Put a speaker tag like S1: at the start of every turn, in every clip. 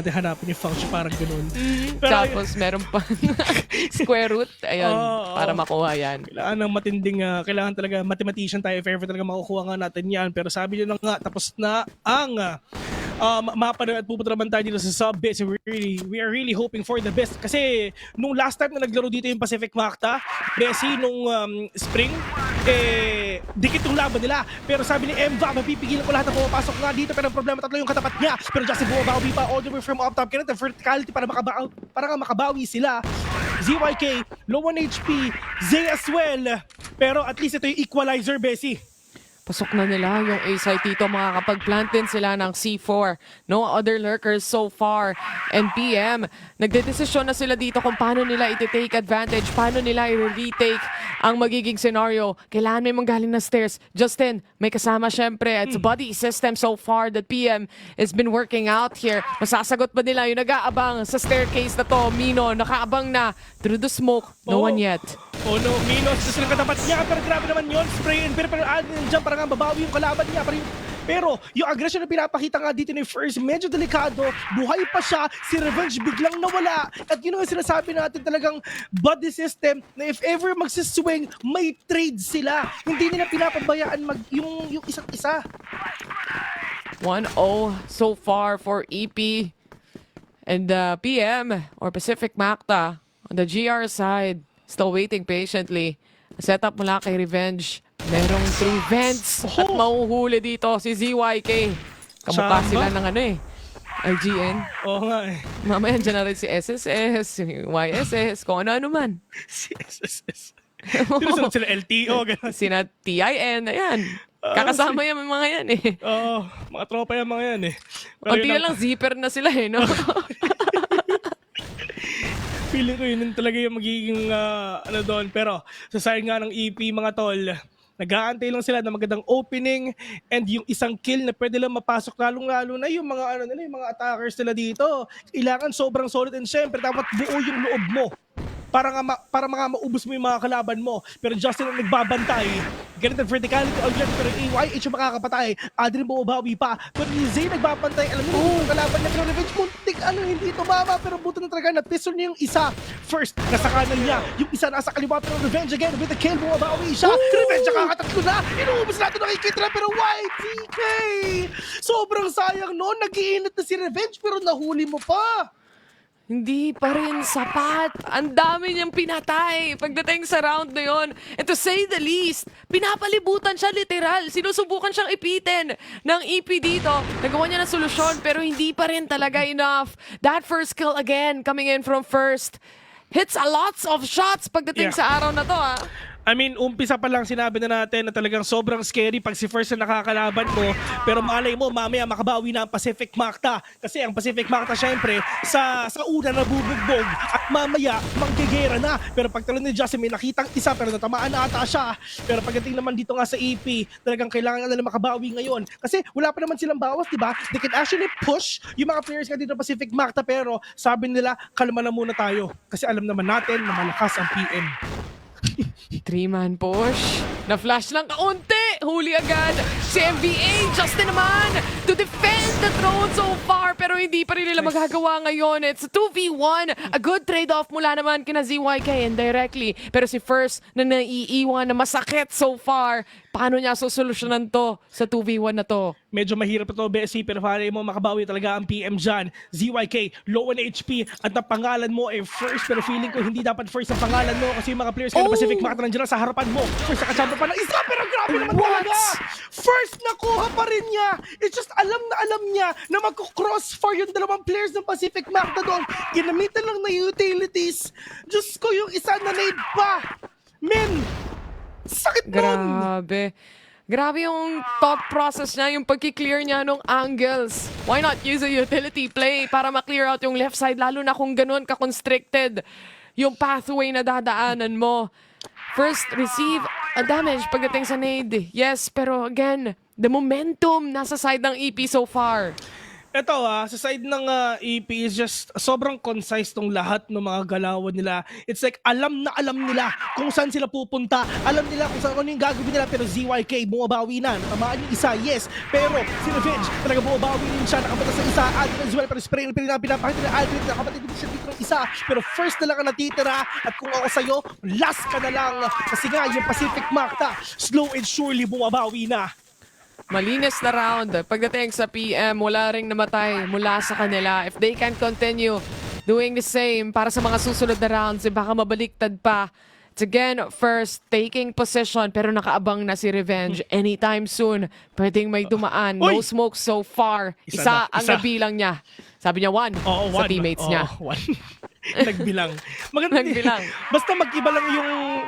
S1: natin hanapin yung function, parang ganun. Pero
S2: Tapos meron pa square root. Ayun, para makuha yan.
S1: kailangan ng matinding, kailangan talaga mathematician tayo if ever talaga makukuha nga natin yan. Pero sabi nyo na nga, tapos na ang mapanood at pupunta naman tayo dito sa sub-bits. We are really hoping for the best. Kasi nung last time na naglaro dito yung Pacific Macta, Bessie, nung spring, dikit yung laban nila. Pero sabi ni Emva, mapipigilan ko lahat na pumapasok nga dito. Pero ang problema, tatlo yung katapat niya. Pero Justin bumabawi pa all the way from up top. Kaya verticality para nga makabawi sila. ZYK, low on HP, Zay as well. Pero at least ito yung equalizer, Bessie.
S2: Pasok na nila yung A-site dito. Makakapag-plant din sila ng C4. No other lurkers so far. And PM, nagdedesisyon na sila dito kung paano nila iti-take advantage, paano nila i-retake ang magiging scenario. Kailangan may manggaling na stairs. Justin, may kasama syempre. It's a buddy system so far that PM has been working out here. Masasagot ba nila yung nag-aabang sa staircase na to? Mino, nakaabang na through the smoke. No one yet.
S1: Oh no, Minos, gusto ng katapat niya, pero grabe naman yun, spray and pero dyan parang babawi yung kalaban niya, pero yung aggression na pinapakita nga dito ni First, medyo delikado, buhay pa siya, si Revenge biglang nawala, at yun ang sinasabi natin talagang body system, na if ever magsiswing, may trade sila, hindi nila pinapabayaan yung isa't isa.
S2: 1-0 so far for EP and PM or Pacific Macta on the GR side. Still waiting patiently. Setup mula kay Revenge. Merong 3 vents at mahuhuli dito si ZYK. Kamukha sila ng IGN.
S1: Oo nga eh.
S2: Mamaya dyan na rin si SSS, si YSS, kung ano-ano man.
S1: Si SSS. Tinusunod sila LTO, gano'n.
S2: Sina TIN, ayan. Kakasama yung mga yan eh.
S1: Oo, mga tropa yung mga yan eh. Pero
S2: Unti na lang zipper na sila eh, no?
S1: Feeling ko yun talaga yung magiging doon. Pero sa side nga ng EP mga tol, nag-aantay lang sila ng magandang opening and yung isang kill na pwede lang mapasok, lalong-lalo na yung mga yung mga attackers nila dito. Kailangan sobrang solid and syempre dapat buo yung loob mo. Para maubos mo yung mga kalaban mo. Pero Justin ang nagbabantay. Ganit ang verticality already, pero AYH yung makakapatay. Adrian bumabawi pa. Pero ni Zay nagbabantay. Alam mo yung kalaban niya. Pero Revenge muntik, hindi tumama. Pero buto na talaga na pistol niya yung isa. First, nasa kanan niya. Yung isa nasa kaliwa. Pero Revenge again with the kill. Bumabawi siya. Revenge nakakatatlo na. Inuubos natin ng Kitra. Pero YTK! Sobrang sayang noon. Nag-iinit na si Revenge pero nahuli mo pa.
S2: Hindi pa rin sapat. Ang dami niyang pinatay pagdating sa round na yon. And to say the least, pinapalibutan siya literal. Sinusubukan siyang ipitin ng EP dito. Nagawa niya ng solusyon pero hindi pa rin talaga enough. That first kill again coming in from First. Hits a lots of shots pagdating sa araw na to
S1: I mean, umpisa pa lang sinabi na natin na talagang sobrang scary pag si First na nakakalaban mo. Pero malay mo, mamaya makabawi na ang Pacific Macta. Kasi ang Pacific Macta, syempre, sa una nabubugbog at mamaya manggigera na. Pero pag talon ni Justin, may nakitang isa pero natamaan na ata siya. Pero pagdating naman dito nga sa EP, talagang kailangan nila makabawi ngayon. Kasi wala pa naman silang bawas, di ba? They can actually push yung mga players nga dito sa Pacific Macta. Pero sabi nila, kalma na muna tayo. Kasi alam naman natin na malakas ang PM.
S2: 3-man push. Na-flash lang kaunti. Huli agad si MVA. Justin naman to defend the throne so far. Pero hindi pa rin nila magagawa ngayon. It's a 2v1. A good trade-off mula naman kina ZYK indirectly. Pero si First na naiiwan na masakit so far. Paano niya susolusyonan to sa 2v1 na to?
S1: Medyo mahirap ito, Bessie, pero para mo makabawi talaga ang PM dyan. ZYK, low on HP, at ang pangalan mo ay First, pero feeling ko hindi dapat First ang pangalan mo kasi yung mga players ka na Pacific Macta nandiyan sa harapan mo. First, nakachamba pa ng isa, pero grabe naman talaga! First, nakuha pa rin niya! It's just alam niya na magkukrossfire yung dalawang players ng Pacific Macta doon. Ginamitan lang na utilities. Diyos ko, yung isa na nade pa! Men! Sakit nun!
S2: Grabe yung thought process niya, yung pagki-clear niya nung angles. Why not use a utility play para ma-clear out yung left side, lalo na kung ganun ka-constricted yung pathway na dadaanan mo. First, receive a damage pagdating sa nade. Yes, pero again, the momentum nasa side ng EP so far.
S1: Eto sa side ng EP is just sobrang concise tong lahat ng mga galawan nila. It's like alam na alam nila kung saan sila pupunta. Alam nila kung saan ano yung gagawin nila. Pero ZYK bumabawi na. Natamaan yung isa, yes. Pero si Revenge talaga bumabawi din siya. Nakapunta sa isa. Aldrin as well. Pero spray na pinapakita na Aldrin. Nakapatid din siya dito ng isa. Pero first na lang ang natitira. At kung ako sa'yo, last ka na lang. Kasi nga yung Pacific Makta, slow and surely bumabawi na.
S2: Malinis na round. Pagdating sa PM, wala ring namatay mula sa kanila. If they can continue doing the same para sa mga susunod na rounds, baka mabaliktad pa. It's again, first, taking possession, pero nakaabang na si Revenge. Anytime soon, pwedeng may dumaan. No
S1: Uy!
S2: smoke so far. Isa ang nabilang niya. Sabi niya, one
S1: Oo,
S2: sa
S1: one.
S2: teammates niya.
S1: One. Nagbilang. Maganda.
S2: Nagbilang.
S1: Basta mag-iba lang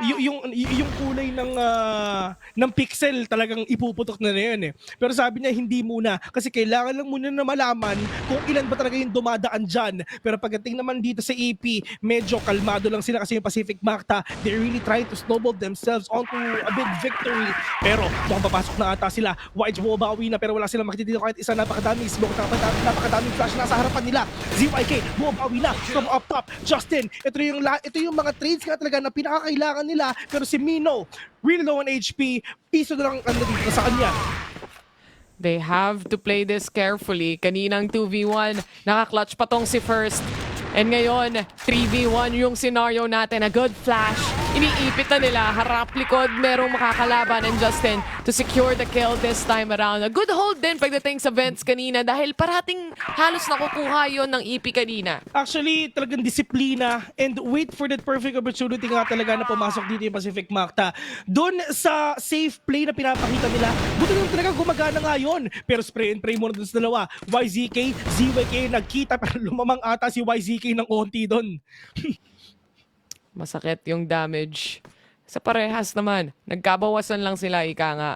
S1: yung kulay ng pixel talagang ipuputok na yun eh. Pero sabi niya hindi muna kasi kailangan lang muna na malaman kung ilan ba talaga yung dumadaan dyan. Pero pagdating naman dito sa EP, medyo kalmado lang sila kasi yung Pacific Makta, they really try to snowball themselves onto a big victory. Pero mukhang papasok na ata sila. Wide bumabawi na pero wala silang makita dito kahit isa. Napakadaming smoke, napakadaming flash nasa harapan nila. ZYK bumabawi na from up top. Justin, ito yung mga trades nga talaga na pinakakailangan nila. Pero si Mino, really low on HP, piso na lang ang nandito sa kanya.
S2: They have to play this carefully. Kaninang 2v1, naka-clutch pa tong si First. And ngayon, 3v1 yung scenario natin. A good flash. Iniipit na nila. Harap likod. Merong makakalaban. And Justin to secure the kill this time around. A good hold din pagdating sa vents kanina dahil parating halos nakukuha yon ng EP kanina.
S1: Actually, talagang disiplina and wait for that perfect opportunity nga talaga na pumasok dito yung Pacific Makta. Doon sa safe play na pinapakita nila, buti naman talaga gumagana nga yun. Pero spray and pray muna doon sa dalawa. YZK, ZYK nagkita pero lumamang ata si YZK ng konti doon.
S2: Masakit yung damage. Sa parehas naman, nagkabawasan lang sila, ika nga.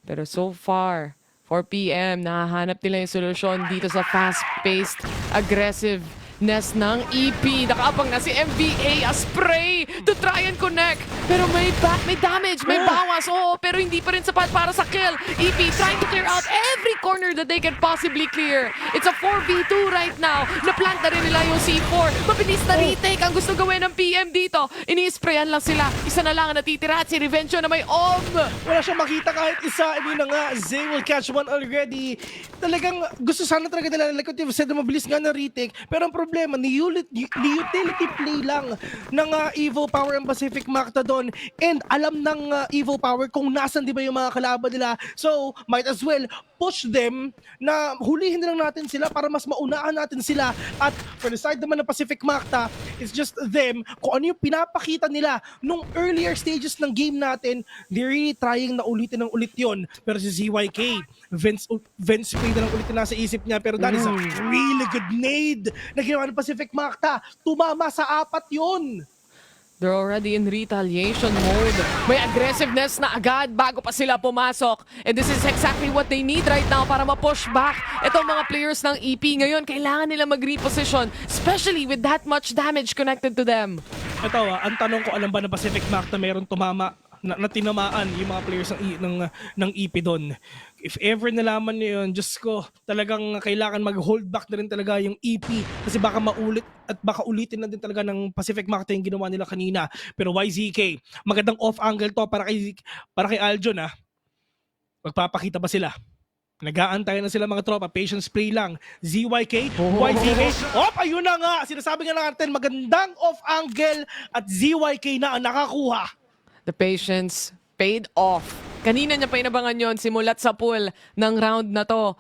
S2: Pero so far, 4 PM, nahahanap nila yung solusyon dito sa fast-paced, aggressiveness ng EP. Nakaabang na si MVA, a spray to try and connect. Pero may damage, may bawas. Oo, pero hindi pa rin sapat para sa kill. EP trying to clear out every corner that they can possibly clear. It's a 4v2 right now. Naplant na rin nila yung C4. Mabilis na retake ang gusto gawin ng PM dito. Ini-sprayan lang sila. Isa na lang ang natitira at si Revencio na may
S1: Wala siyang makita kahit isa. Hindi na nga, Zay will catch one already. Talagang gusto sana talaga nila, like what you've said, na mabilis nga na retake. Pero ang problema, ni utility play lang ng Evo Power and Pacific Makta doon. And alam ng Evo Power kung nasan di ba yung mga kalaban nila. So, might as well push them na hulihin na lang natin sila para mas maunaan natin sila. At for the side naman ng Pacific Makta, it's just them, kung ano yung pinapakita nila nung earlier stages ng game natin, they're really trying na ulitin ng ulit yon. Pero si ZYK, Vince Spray na lang ulit na nasa isip niya. Pero that is a really good nade na ginawa ng Pacific Makta. Tumama sa 4 yon.
S2: They're already in retaliation mode. May aggressiveness na agad bago pa sila pumasok. And this is exactly what they need right now para ma-push back itong mga players ng EP. Ngayon, kailangan nila mag-reposition, especially with that much damage connected to them.
S1: Ito ang tanong ko, alam ba ng Pacific Makta mayroong tumama na tinamaan yung mga players ng EP doon. If ever nalaman niyo yun, Diyos ko, talagang kailangan mag-hold back na rin talaga yung EP kasi baka maulit at baka ulitin na din talaga ng Pacific Makta yung ginawa nila kanina. Pero YZK, magandang off-angle to para kay Aljon Magpapakita ba sila? Nag-aantay na sila mga tropa, patience play lang. ZYK, YZK, ayun na nga! Sinasabi nga natin, magandang off-angle at ZYK na ang nakakuha.
S2: The patience paid off. Kanina niya pa inabangan yun simulat sa pool ng round na to.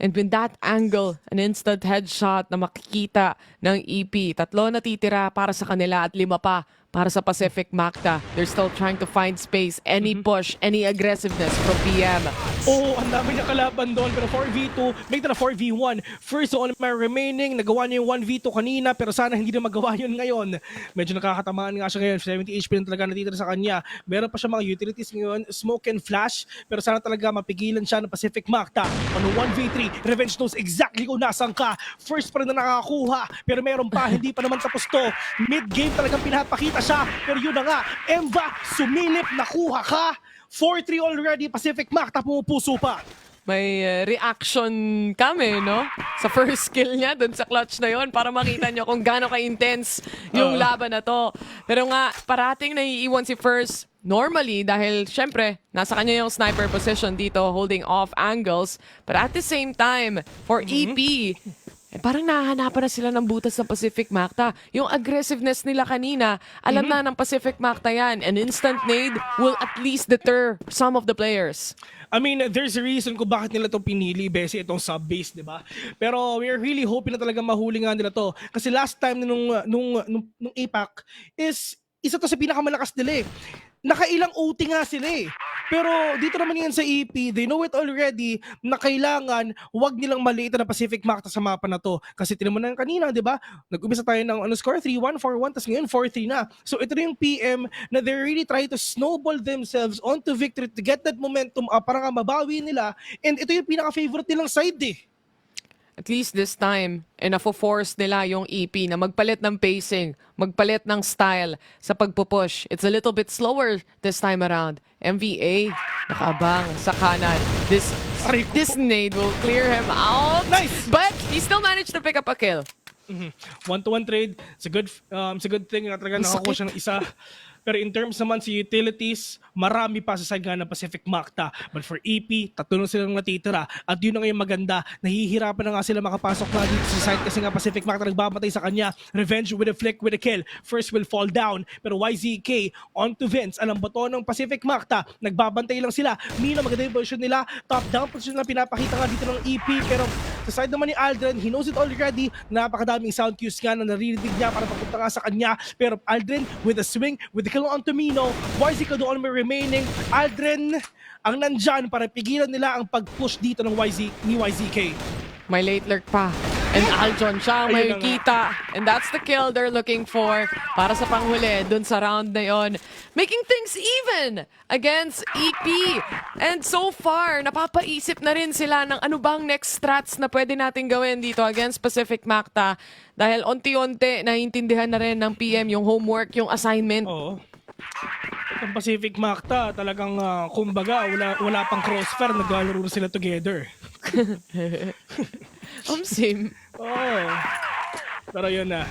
S2: And with that angle, an instant headshot na makikita ng EP. 3 natitira para sa kanila at 5 pa para sa Pacific Makta. They're still trying to find space, any push, any aggressiveness from PM.
S1: Ang dami niya kalaban doon. Pero 4v2, make na 4v1. First on my remaining, nagawa niya yung 1v2 kanina, pero sana hindi na magawa yun ngayon. Medyo nakakatamaan nga siya ngayon. 70 HP na talaga natitira sa kanya. Meron pa siya mga utilities ngayon, smoke and flash, pero sana talaga mapigilan siya ng Pacific Makta. On 1v3, Revenge knows exactly kung nasan ka. First pa rin na nakakakuha, pero meron pa, hindi pa naman tapos to. Mid-game talagang pinapakita siya, pero yun na nga, Emva, sumilip, nakuha ka. 4-3 already, Pacific Makta pumupuso pa.
S2: may reaction kami, no? Sa first skill niya dun sa clutch na yon para makita nyo kung gaano ka-intense yung laban na to. Pero nga, parating naiiwan si First normally dahil syempre, nasa kanya yung sniper position dito holding off angles. But at the same time, for EP, parang nahahanapan na sila ng butas ng Pacific Macta. Yung aggressiveness nila kanina, alam na ng Pacific Macta yan. An instant nade will at least deter some of the players.
S1: I mean, there's a reason kung bakit nila to pinili, Bessie, itong sub-base, di ba? Pero we are really hoping na talaga mahuli nga nila to. Kasi last time nung APAC is isa to sa pinakamalakas nila eh. Nakailang OT nga sila eh. Pero dito naman yan sa EP, they know it already na kailangan wag nilang maliitan na Pacific Macta sa mapa na to. Kasi tinan mo na kanina, di ba? Nag-umpisa tayo ng score, 3-1, 4-1, tapos ngayon 4-3 na. So ito na yung PM na they're really trying to snowball themselves onto victory to get that momentum up para nga mabawi nila. And ito yung pinaka-favorite nilang side eh.
S2: At least this time, nafo-force nila yung EP na magpalit ng pacing, magpalit ng style sa pagpupush. It's a little bit slower this time around. MVA, nakaabang sa kanan. This nade will clear him out.
S1: Nice!
S2: But he still managed to pick up a kill.
S1: One-to-one trade, it's a good thing na talaga nakakuha siya ng isa. Pero in terms naman sa utilities, marami pa sa side nga ng Pacific Macta. But for EP, tatlo silang natitira. At yun na ngayon maganda. Nahihirapan na nga sila makapasok na dito sa side kasi nga Pacific Macta nagbabatay sa kanya. Revenge with a flick with a kill. First will fall down. Pero YZK on to Vince. Alam ba to ng Pacific Macta? Nagbabantay lang sila. Mina maganda yung position nila. Top down position na pinapakita nga dito ng EP. Pero sa side naman ni Aldrin, he knows it already. Napakadaming sound cues nga na naririnig niya para papunta nga sa kanya. Pero Aldrin with a swing, with the kill on Tomino, YZK doon may remaining. Aldrin ang nandyan para pigilan nila ang pag-push dito ng ni YZK.
S2: May late lurk pa. And Aljon siya ang may
S1: Ayun na nga.
S2: kita. And that's the kill they're looking for para sa panghuli dun sa round na yon. Making things even against EP. And so far, napapaisip na rin sila ng ano bang next strats na pwede natin gawin dito against Pacific Macta. Dahil onti-onti, naiintindihan na rin ng PM yung homework, yung assignment.
S1: Oo. Itong Pacific Macta, talagang kumbaga, wala pang crossfire, naglalaro na sila together.
S2: Same.
S1: Oo. Pero yun na.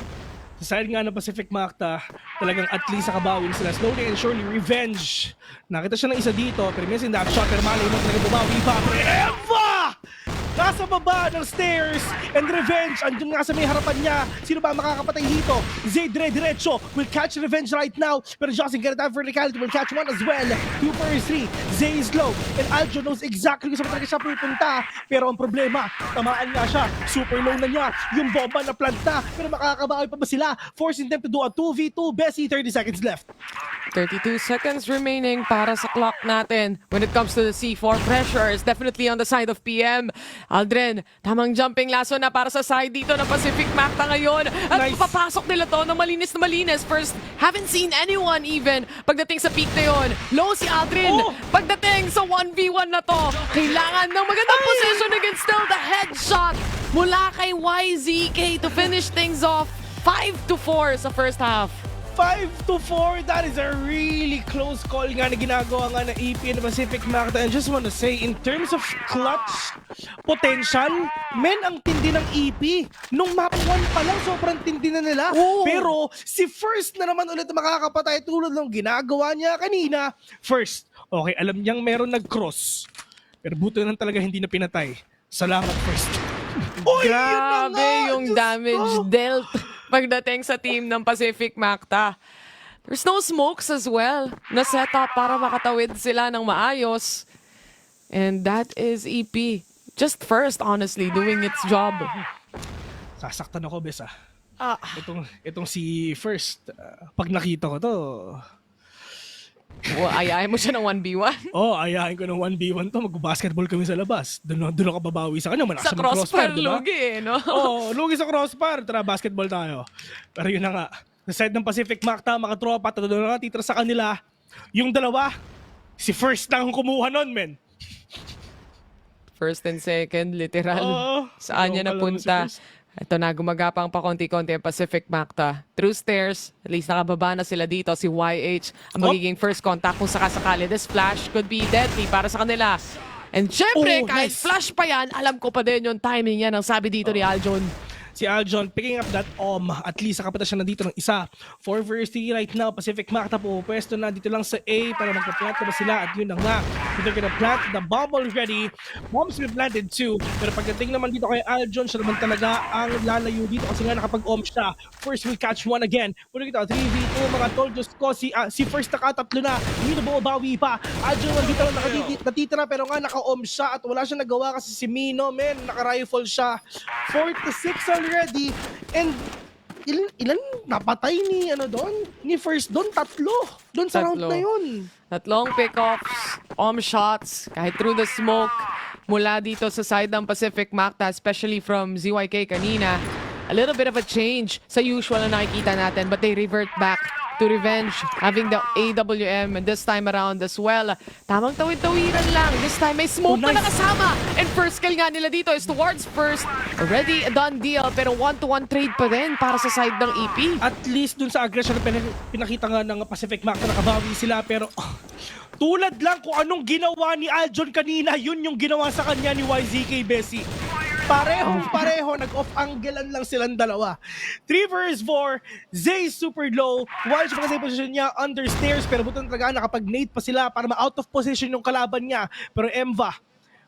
S1: Sa side nga ng Pacific Macta, talagang at least nakabawin sila. Slowly and surely, revenge. Nakita siya ng isa dito, pero minsan that shot, pero malay mo talaga bumawi pa. Pero Eva! Nasa baba ng stairs and revenge. Andun nga sa may harapan niya. Sino ba makakapatay dito? Zay diretso will catch revenge right now. Pero Jocelyn get it out verticality will catch one as well. 2 versus 3. Zay is low. And Aljo knows exactly kung saan talaga siya pupunta. Pero ang problema, tamaan nga siya. Super low na niya. Yung bomba na planta. Pero makakabawi pa ba sila? Forcing them to do a 2v2. Bessie, 30 seconds left.
S2: 32 seconds remaining para sa clock natin. When it comes to the C4, pressure is definitely on the side of PM. Aldrin, tamang jumping lasso na para sa side dito ng Pacific Macta ngayon. At
S1: Nice.
S2: papasok nila to ng malinis na malinis. First, haven't seen anyone even pagdating sa peak na yun. Low si Aldrin.
S1: Oh!
S2: Pagdating sa 1v1 na to, kailangan ng magandang position against still the headshot mula kay YZK to finish things off. 5-4 sa first half.
S1: 5-4, that is a really close call nga na ginagawa nga ng EP and Pacific Macta. And just want to say, in terms of clutch potential, men, ang tindi ng EP. Nung map 1 pa lang, sobrang tindi na nila.
S2: Oo.
S1: Pero si First na naman ulit makakapatay tulad ng ginagawa niya kanina. First, okay, alam niyang meron nag-cross. Pero buto lang talaga hindi na pinatay. Salamat, First. Uy, yun na
S2: Grabe
S1: nga!
S2: yung
S1: Diyos
S2: damage
S1: ko!
S2: dealt pagdating sa team ng Pacific Macta. There's no smokes as well na setup para makatawid sila ng maayos. And that is EP. Just First, honestly, doing its job.
S1: Sasaktan ako, Bes, ah. Itong si First, pag nakita ko to,
S2: Well, ayahin mo siya ng 1v1.
S1: ayahin ko ng 1v1 to, mag-basketball kami sa labas. Doon ako babawi sa kanya, malakas
S2: Sa
S1: naman
S2: crossfire,
S1: diba?
S2: lugi eh, no?
S1: Lugi sa crossfire, tara basketball tayo. Pero yun na nga, sa side ng Pacific Macta, mga tropa, doon na titira sa kanila. Yung dalawa, si First lang ang kumuha nun, men.
S2: First and second, literal.
S1: Oo.
S2: Saan niya
S1: Oo,
S2: napunta?
S1: si First.
S2: Ito na, gumagapang pa konti-konti ang Pacific Macta. Through stairs, at least nakababa na sila dito. Si YH ang magiging first contact kung sakasakali. This flash could be deadly para sa kanila. And syempre,
S1: Oh,
S2: kahit
S1: nice.
S2: flash pa yan, alam ko pa din yung timing yan ang sabi dito ni Aljon.
S1: Si Aljon picking up that at least nakapunta siya na dito ng isa. 4 versus 3 right now. Pacific Makta po pwesto na dito lang sa A para magpa-plant na ba sila at yun na nga. They're gonna plant the bomb already. Bombs been planted too. Pero pagdating naman dito kay Aljon, siya naman talaga ang lalayo dito kasi nga nakapag-om siya. First will catch one again. Puro kita 3v2 mga tol. Diyos ko, si first nakatatlo na. Hindi na bumabawi pa. Aljon naman dito lang natitira pero nga naka-om siya at wala siya nagawa kasi si Mino, men, naka-rifle siya. 4-6 already, and ilan napatay ni ni first doon, tatlo doon sa round na yun.
S2: Tatlong pickoffs, shots, kahit through the smoke, mula dito sa side ng Pacific Makta, especially from ZYK kanina. A little bit of a change sa usual na nakikita natin, but they revert back to revenge, having the AWM and this time around as well. Tamang tawid-tawiran lang. This time may smoke
S1: Oh, nice.
S2: pa nakasama. And first kill nga nila dito is towards first. Already a done deal, pero 1-to-1 trade pa din para sa side ng EP.
S1: At least dun sa aggression na pinakita nga ng Pacific Makta, nakabawi sila pero tulad lang kung anong ginawa ni Aljon kanina, yun yung ginawa sa kanya ni YZK Bessie. Pareho, nag-off-anglean lang silang dalawa. 3 versus 4, Zay super low. While siya sa position niya, under stairs, pero buto talaga nakapag-nade pa sila para ma-out of position yung kalaban niya. Pero Emva,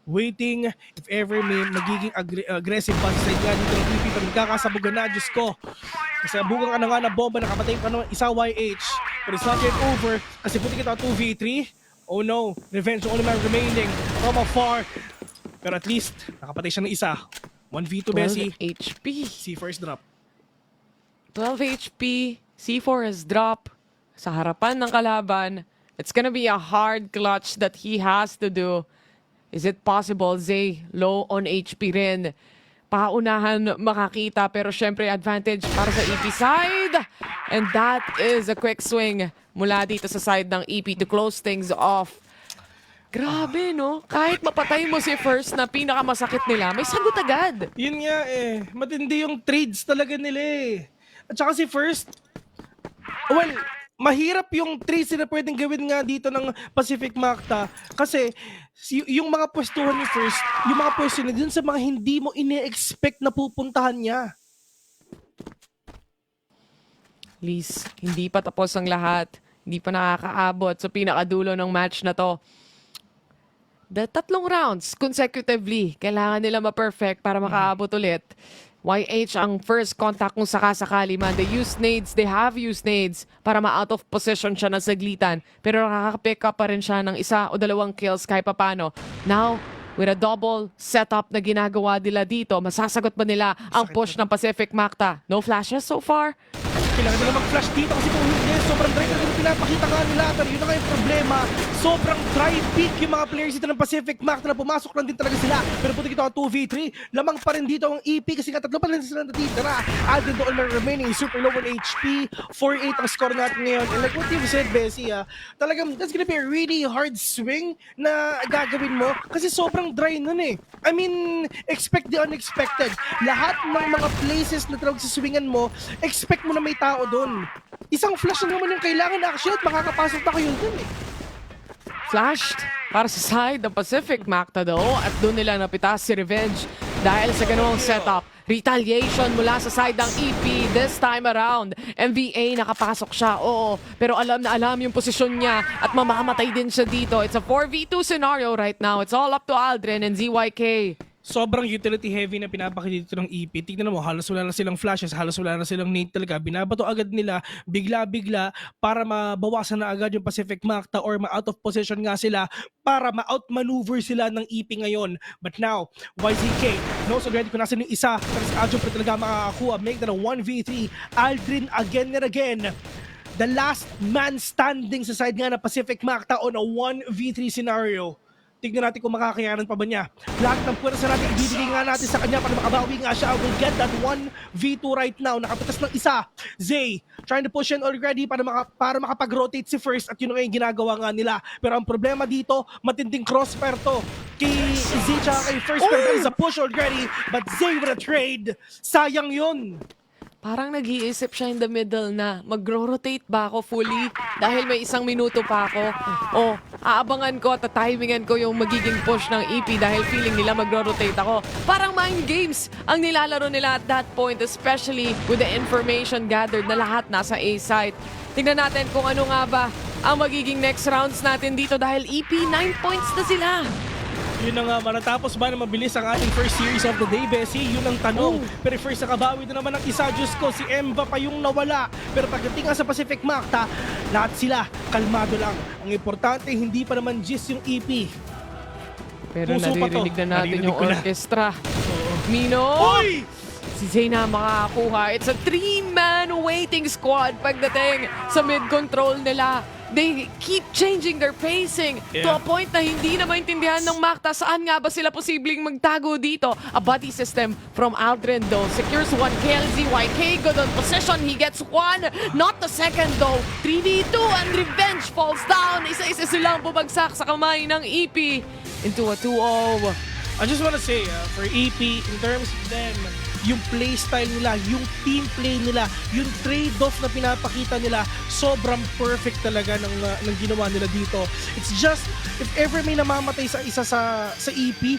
S1: waiting if ever may magiging aggressive pa sa side nga dito ng PP, pero nagkakasabugan na, Diyos ko. Kasi bugang ka na nga ng bomba, nakapatay pa naman isa YH. But it's not yet over, kasi puti kita 2v3. Oh no, revenge, the only man remaining from afar. Pero at least, nakapatay siya ng isa. 1v2 Bessie.
S2: 12 HP.
S1: Si first drop.
S2: 12 HP. C4 is drop sa harapan ng kalaban. It's gonna be a hard clutch that he has to do. Is it possible? Zay, low on HP rin. Paunahan makakita pero syempre advantage para sa EP side. And that is a quick swing mula dito sa side ng EP to close things off. Grabe, no? Kahit mapatay mo si first na pinakamasakit nila, may sagot agad.
S1: Yun nga eh. Matindi yung trades talaga nila eh. At saka si first, well, mahirap yung trades na pwedeng gawin nga dito ng Pacific Makta. Kasi yung mga pwestuhan ni first, yung mga pwesto na dun sa mga hindi mo ine-expect na pupuntahan niya.
S2: Please, hindi pa tapos ang lahat. Hindi pa nakakaabot sa pinakadulo ng match na to. The tatlong rounds consecutively, kailangan nila ma-perfect para makaabot ulit. YH ang first contact kung sakasakali man. They use nades, they have used nades para ma-out of position siya na saglitan. Pero nakaka-pick up pa rin siya ng isa o dalawang kills kahit papano. Now, with a double setup na ginagawa nila dito, masasagot ba nila ang push ng Pacific Makta? No flashes so far?
S1: Kailangan nila mag-flash dito kasi kung hindi, sobrang dry talaga yung pinapakita nga nila. Pero yun na nga yung problema. Sobrang dry peak yung mga players dito ng Pacific Makta na pumasok lang din talaga sila. Pero puti dito ang 2v3. Lamang pa rin dito ang EP kasi nga tatlo pa rin sila natitira. Added doon na remaining super low on HP. 4-8 ang score natin ngayon. And like what you said, Bessie, talagang that's gonna be a really hard swing na gagawin mo kasi sobrang dry nun eh. I mean, expect the unexpected. Lahat ng mga places na talagang siswingan mo, expect mo na may tao doon. Isang flash lang naman yung kailangan actually at makakapasok na kayo doon eh.
S2: Flashed para sa side ng Pacific Makta though at doon nila napitas si Revenge dahil sa ganung setup. Retaliation mula sa side ng EP this time around. MVA nakapasok siya, oo, pero alam na alam yung posisyon niya at mamamatay din siya dito. It's a 4v2 scenario right now. It's all up to Aldrin and ZYK.
S1: Sobrang utility heavy na pinapakita dito ng EP. Tignan mo, halos wala na silang flashes, halos wala na silang nade talaga. Binabato agad nila, bigla-bigla, para mabawasan na agad yung Pacific Makta or ma-out of position nga sila para ma-outmaneuver sila ng EP ngayon. But now, YZK knows already kung nasan yung isa. Pero si Aljon pa talaga makakakuha. Make that a 1v3. Aldrin again and again. The last man standing sa side nga ng Pacific Makta on a 1v3 scenario. Tignan natin kung makakayanan pa ba niya. Lahat ng pwersa natin, ibibigay nga natin sa kanya para makabawi nga siya. We'll get that 1v2 right now. Nakapitas ng isa. Zay, trying to push in already para makapag-rotate si first at yun nga yung ginagawa nga nila. Pero ang problema dito, matinding crossfire to. Kay Zay tsaka kay first, pero there is a push already. But Zay with a trade. Sayang yun.
S2: Parang nag-iisip siya in the middle na magro-rotate ba ako fully dahil may 1 minuto pa ako. O aabangan ko at timingan ko yung magiging push ng EP dahil feeling nila magro-rotate ako. Parang mind games ang nilalaro nila at that point, especially with the information gathered na lahat nasa A site. Tingnan natin kung ano nga ba ang magiging next rounds natin dito dahil EP 9 points na sila.
S1: Yun na nga, matatapos ba na mabilis ang ating first series of the day, Bessie? Yun ang tanong. Pero first nakabawi na naman ang isa, Diyos ko, si Emba pa yung nawala. Pero pagdating nga sa Pacific Macta, lahat sila kalmado lang. Ang importante, hindi pa naman gist yung EP.
S2: Pero
S1: Puso pa to.
S2: naririnig na natin
S1: Naririnig
S2: yung
S1: ko na.
S2: orchestra. Mino!
S1: Oy!
S2: Si Zayna makakakuha. It's a 3-man waiting squad pagdating sa mid-control nila. They keep changing their pacing to a point na hindi na maintindihan ng Macta saan nga ba sila posibleng magtago dito. A buddy system from Aldrin though secures one KLZ. YK good on possession. He gets one, not the second though. 3v2 and Revenge falls down. Isa-isa silang bumagsak sa kamay ng EP into a 2-0.
S1: I just wanna say, for EP, in terms of them, yung play style nila, yung team play nila, yung trade-off na pinapakita nila, sobrang perfect talaga ng ginawa nila dito. It's just, if ever may namamatay sa isa sa EP,